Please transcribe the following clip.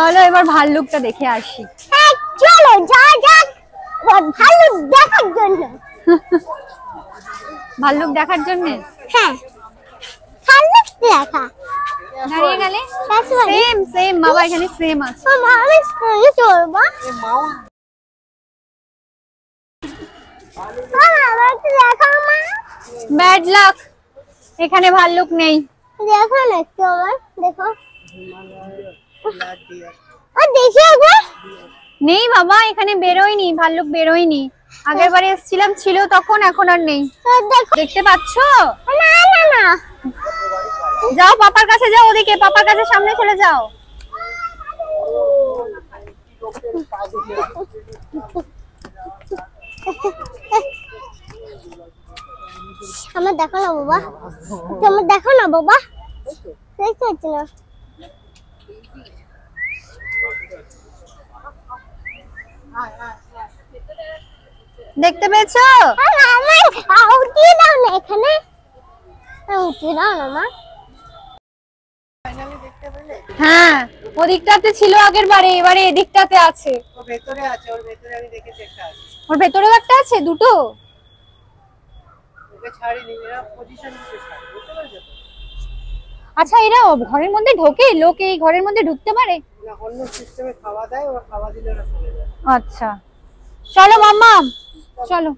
চলো এবার ভাল্লুকটা দেখে আসি। চলো যা যা ভাল্লুক দেখার জন্য। ভাল্লুক দেখার জন্য? হ্যাঁ ভাল্লুক দেখা। দাঁড়িয়ে গেলে সেম সেম বাবা, এখানে সেম আছে। আমি স্কুলে চলবো। ব্যাড লাক, এখানে ভাল্লুক নেই। দেখো না একটু আমার, দেখো দেখি একবার। নেই বাবা, এখানে বেরোয়নি ভাল্লুক, বেরোয়নি। আগের বারে এসেছিলাম ছিল তখন, এখন আর নেই। দেখতে পাচ্ছো? না না না, যাও পাপার কাছে যাও, ওদিকে পাপার কাছে সামনে চলে যাও। আমার দেখো না বাবা, তোমার দেখো না বাবা, দেখতে পাচ্ছি না। দেখতে পেয়েছো? আমার উঠিয়ে দাও না এখানে, উঠিয়ে দাও না মা। হ্যাঁ ওদিকটাতে ছিল আগের বারে, এবারে এদিকটাতে আছে। ওর ভেতরে আছে, ওর ভেতরে আমি দেখেছি একটা আছে। ওর ভেতরেও একটা আছে, দুটো। ওকে ছাড়িনি, এরা পজিশন নিতে ছাড়ে, বুঝতে পারছো তো? আচ্ছা এরা ঘরের মধ্যে ঢোকে? লোক এই ঘরের মধ্যে ঢুকতে পারে? না, অন্য সিস্টেমে খাওয়া দেয়, ওরা খাওয়া দিলে ওরা চলে যায়। আচ্ছা চলো মাম্মা, চলো।